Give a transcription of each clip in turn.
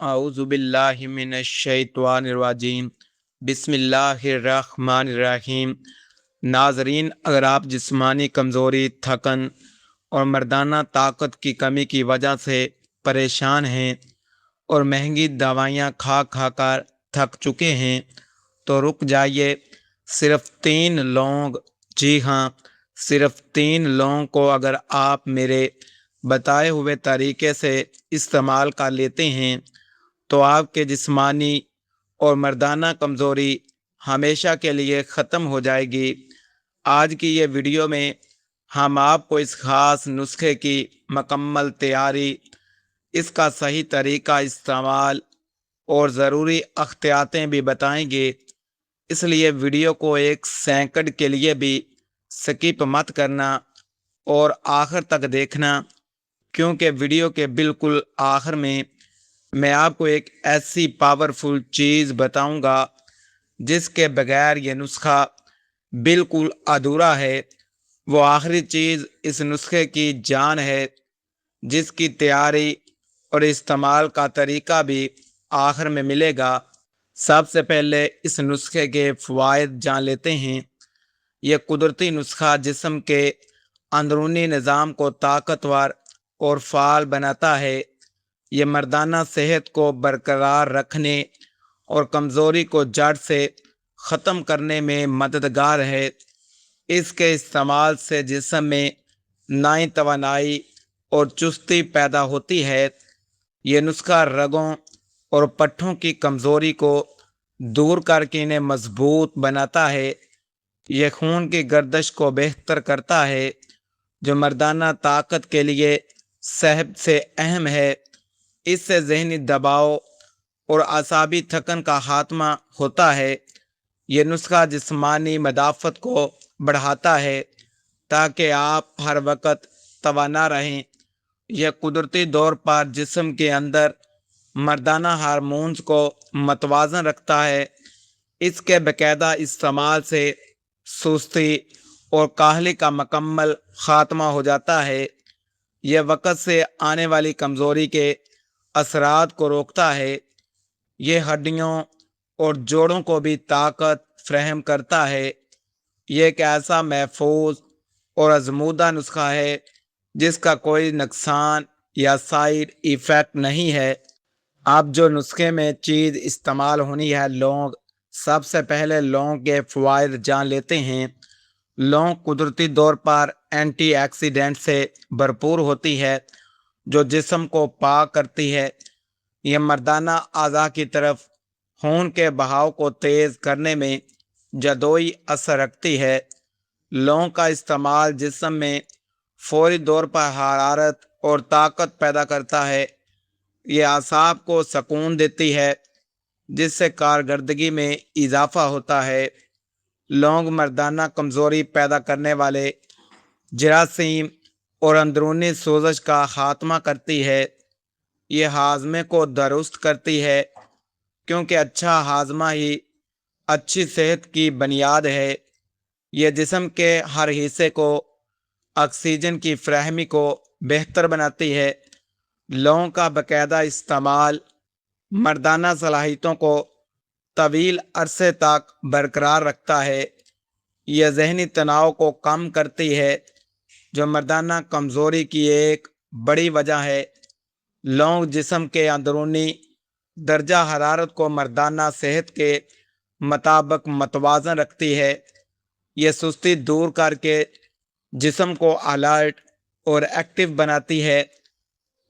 اعوذ باللہ من الشیطان الرجیم بسم اللہ الرحمن الرحیم۔ ناظرین، اگر آپ جسمانی کمزوری، تھکن اور مردانہ طاقت کی کمی کی وجہ سے پریشان ہیں اور مہنگی دوائیاں کھا کھا کر تھک چکے ہیں تو رک جائیے۔ صرف 3 لونگ، جی ہاں، صرف 3 لونگ کو اگر آپ میرے بتائے ہوئے طریقے سے استعمال کر لیتے ہیں تو آپ کے جسمانی اور مردانہ کمزوری ہمیشہ کے لیے ختم ہو جائے گی۔ آج کی یہ ویڈیو میں ہم آپ کو اس خاص نسخے کی مکمل تیاری، اس کا صحیح طریقہ استعمال اور ضروری احتیاطیں بھی بتائیں گے، اس لیے ویڈیو کو 1 سیکنڈ کے لیے بھی سکپ مت کرنا اور آخر تک دیکھنا، کیونکہ ویڈیو کے بالکل آخر میں آپ کو ایک ایسی پاورفل چیز بتاؤں گا جس کے بغیر یہ نسخہ بالکل ادھورا ہے۔ وہ آخری چیز اس نسخے کی جان ہے، جس کی تیاری اور استعمال کا طریقہ بھی آخر میں ملے گا۔ سب سے پہلے اس نسخے کے فوائد جان لیتے ہیں۔ یہ قدرتی نسخہ جسم کے اندرونی نظام کو طاقتور اور فعال بناتا ہے۔ یہ مردانہ صحت کو برقرار رکھنے اور کمزوری کو جڑ سے ختم کرنے میں مددگار ہے۔ اس کے استعمال سے جسم میں نئی توانائی اور چستی پیدا ہوتی ہے۔ یہ نسخہ رگوں اور پٹھوں کی کمزوری کو دور کر کے انہیں مضبوط بناتا ہے۔ یہ خون کی گردش کو بہتر کرتا ہے، جو مردانہ طاقت کے لیے سب سے اہم ہے۔ اس سے ذہنی دباؤ اور اعصابی تھکن کا خاتمہ ہوتا ہے۔ یہ نسخہ جسمانی مدافعت کو بڑھاتا ہے تاکہ آپ ہر وقت توانا رہیں۔ یہ قدرتی طور پر جسم کے اندر مردانہ ہارمونز کو متوازن رکھتا ہے۔ اس کے باقاعدہ استعمال سے سستی اور کاہلی کا مکمل خاتمہ ہو جاتا ہے۔ یہ وقت سے آنے والی کمزوری کے اثرات کو روکتا ہے۔ یہ ہڈیوں اور جوڑوں کو بھی طاقت فراہم کرتا ہے۔ یہ ایک ایسا محفوظ اور آزمودہ نسخہ ہے جس کا کوئی نقصان یا سائیڈ ایفیکٹ نہیں ہے۔ اب جو نسخے میں چیز استعمال ہونی ہے، لونگ۔ سب سے پہلے لونگ کے فوائد جان لیتے ہیں۔ لونگ قدرتی طور پر اینٹی آکسیڈنٹ سے بھرپور ہوتی ہے، جو جسم کو پاک کرتی ہے۔ یہ مردانہ اعضاء کی طرف خون کے بہاؤ کو تیز کرنے میں جدوئی اثر رکھتی ہے۔ لونگ کا استعمال جسم میں فوری طور پر حرارت اور طاقت پیدا کرتا ہے۔ یہ اعصاب کو سکون دیتی ہے، جس سے کارکردگی میں اضافہ ہوتا ہے۔ لونگ مردانہ کمزوری پیدا کرنے والے جراثیم اور اندرونی سوزش کا خاتمہ کرتی ہے۔ یہ ہاضمے کو درست کرتی ہے، کیونکہ اچھا ہاضمہ ہی اچھی صحت کی بنیاد ہے۔ یہ جسم کے ہر حصے کو آکسیجن کی فراہمی کو بہتر بناتی ہے۔ لونگ کا باقاعدہ استعمال مردانہ صلاحیتوں کو طویل عرصے تک برقرار رکھتا ہے۔ یہ ذہنی تناؤ کو کم کرتی ہے، جو مردانہ کمزوری کی ایک بڑی وجہ ہے۔ لونگ جسم کے اندرونی درجہ حرارت کو مردانہ صحت کے مطابق متوازن رکھتی ہے۔ یہ سستی دور کر کے جسم کو الرٹ اور ایکٹیو بناتی ہے۔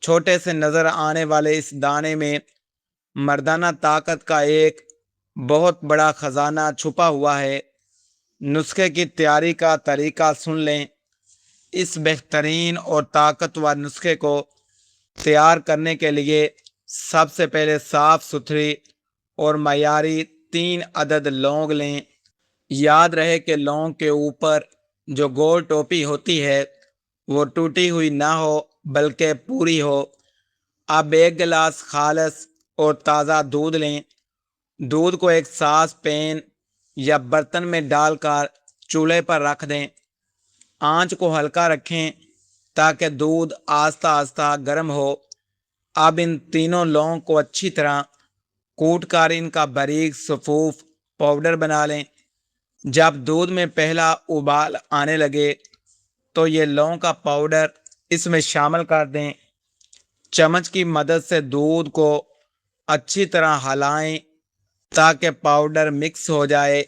چھوٹے سے نظر آنے والے اس دانے میں مردانہ طاقت کا ایک بہت بڑا خزانہ چھپا ہوا ہے۔ نسخے کی تیاری کا طریقہ سن لیں۔ اس بہترین اور طاقتور نسخے کو تیار کرنے کے لیے سب سے پہلے صاف ستھری اور معیاری 3 عدد لونگ لیں۔ یاد رہے کہ لونگ کے اوپر جو گول ٹوپی ہوتی ہے وہ ٹوٹی ہوئی نہ ہو بلکہ پوری ہو۔ اب 1 گلاس خالص اور تازہ دودھ لیں۔ دودھ کو ایک ساس پین یا برتن میں ڈال کر چولہے پر رکھ دیں۔ آنچ کو ہلکا رکھیں تاکہ دودھ آہستہ آہستہ گرم ہو۔ اب ان تینوں لونگ کو اچھی طرح کوٹ کر ان کا باریک صفوف پاؤڈر بنا لیں۔ جب دودھ میں پہلا ابال آنے لگے تو یہ لونگ کا پاؤڈر اس میں شامل کر دیں۔ چمچ کی مدد سے دودھ کو اچھی طرح ہلائیں تاکہ پاؤڈر مکس ہو جائے۔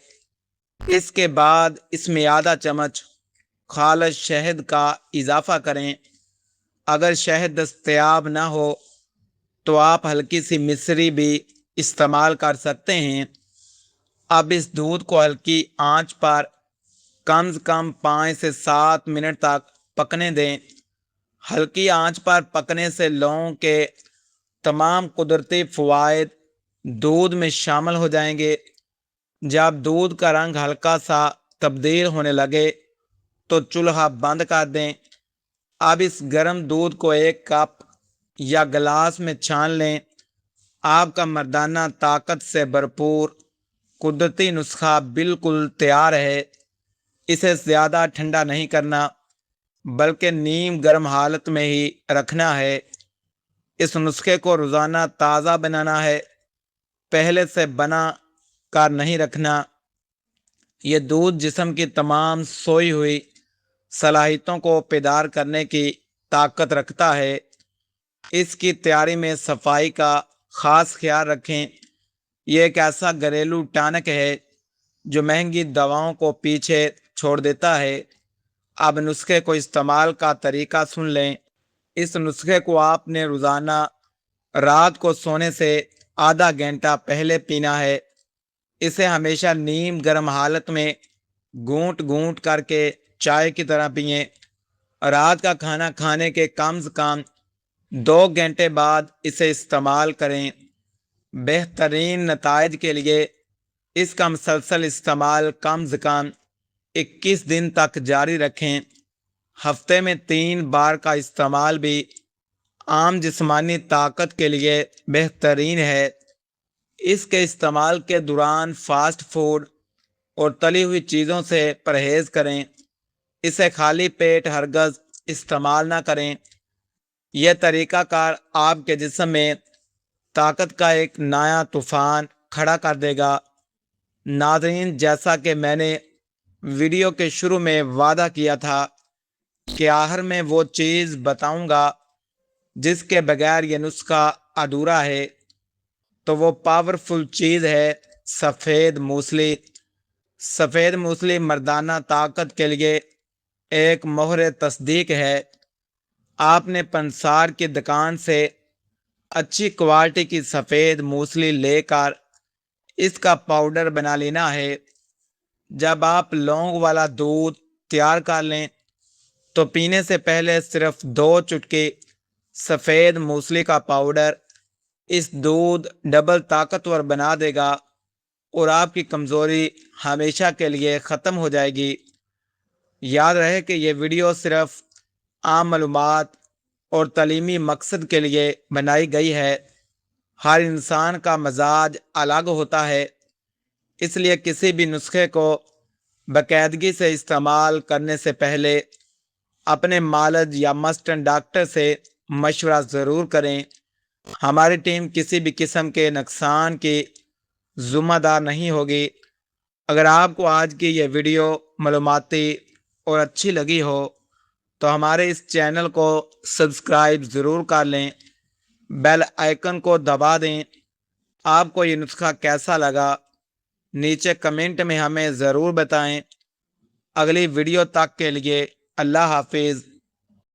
اس کے بعد اس میں آدھا چمچ خالص شہد کا اضافہ کریں۔ اگر شہد دستیاب نہ ہو تو آپ ہلکی سی مصری بھی استعمال کر سکتے ہیں۔ اب اس دودھ کو ہلکی آنچ پر کم از کم 5 سے 7 منٹ تک پکنے دیں۔ ہلکی آنچ پر پکنے سے لونگ کے تمام قدرتی فوائد دودھ میں شامل ہو جائیں گے۔ جب دودھ کا رنگ ہلکا سا تبدیل ہونے لگے تو چولہا بند کر دیں۔ اب اس گرم دودھ کو ایک کپ یا گلاس میں چھان لیں۔ آپ کا مردانہ طاقت سے بھرپور قدرتی نسخہ بالکل تیار ہے۔ اسے زیادہ ٹھنڈا نہیں کرنا بلکہ نیم گرم حالت میں ہی رکھنا ہے۔ اس نسخے کو روزانہ تازہ بنانا ہے، پہلے سے بنا کر نہیں رکھنا۔ یہ دودھ جسم کی تمام سوئی ہوئی صلاحیتوں کو بیدار کرنے کی طاقت رکھتا ہے۔ اس کی تیاری میں صفائی کا خاص خیال رکھیں۔ یہ ایک ایسا گھریلو ٹانک ہے جو مہنگی دواؤں کو پیچھے چھوڑ دیتا ہے۔ اب نسخے کو استعمال کا طریقہ سن لیں۔ اس نسخے کو آپ نے روزانہ رات کو سونے سے آدھا گھنٹہ پہلے پینا ہے۔ اسے ہمیشہ نیم گرم حالت میں گھونٹ گھونٹ کر کے چائے کی طرح پئیں۔ رات کا کھانا کھانے کے کم از کم 2 گھنٹے بعد اسے استعمال کریں۔ بہترین نتائج کے لیے اس کا مسلسل استعمال کم از کم 21 دن تک جاری رکھیں۔ ہفتے میں 3 بار کا استعمال بھی عام جسمانی طاقت کے لیے بہترین ہے۔ اس کے استعمال کے دوران فاسٹ فوڈ اور تلی ہوئی چیزوں سے پرہیز کریں۔ اسے خالی پیٹ ہرگز استعمال نہ کریں۔ یہ طریقہ کار آپ کے جسم میں طاقت کا ایک نیا طوفان کھڑا کر دے گا۔ ناظرین، جیسا کہ میں نے ویڈیو کے شروع میں وعدہ کیا تھا کہ آخر میں وہ چیز بتاؤں گا جس کے بغیر یہ نسخہ ادھورا ہے، تو وہ پاورفل چیز ہے سفید موسلی۔ سفید موسلی مردانہ طاقت کے لیے ایک مہر تصدیق ہے۔ آپ نے پنسار کی دکان سے اچھی کوالٹی کی سفید موسلی لے کر اس کا پاؤڈر بنا لینا ہے۔ جب آپ لونگ والا دودھ تیار کر لیں تو پینے سے پہلے صرف 2 چٹکی سفید موسلی کا پاؤڈر اس دودھ ڈبل طاقتور بنا دے گا اور آپ کی کمزوری ہمیشہ کے لیے ختم ہو جائے گی۔ یاد رہے کہ یہ ویڈیو صرف عام معلومات اور تعلیمی مقصد کے لیے بنائی گئی ہے۔ ہر انسان کا مزاج الگ ہوتا ہے، اس لیے کسی بھی نسخے کو باقاعدگی سے استعمال کرنے سے پہلے اپنے معالج یا مسٹن ڈاکٹر سے مشورہ ضرور کریں۔ ہماری ٹیم کسی بھی قسم کے نقصان کی ذمہ دار نہیں ہوگی۔ اگر آپ کو آج کی یہ ویڈیو معلوماتی اور اچھی لگی ہو تو ہمارے اس چینل کو سبسکرائب ضرور کر لیں، بیل آئیکن کو دبا دیں۔ آپ کو یہ نسخہ کیسا لگا نیچے کمنٹ میں ہمیں ضرور بتائیں۔ اگلی ویڈیو تک کے لیے اللہ حافظ۔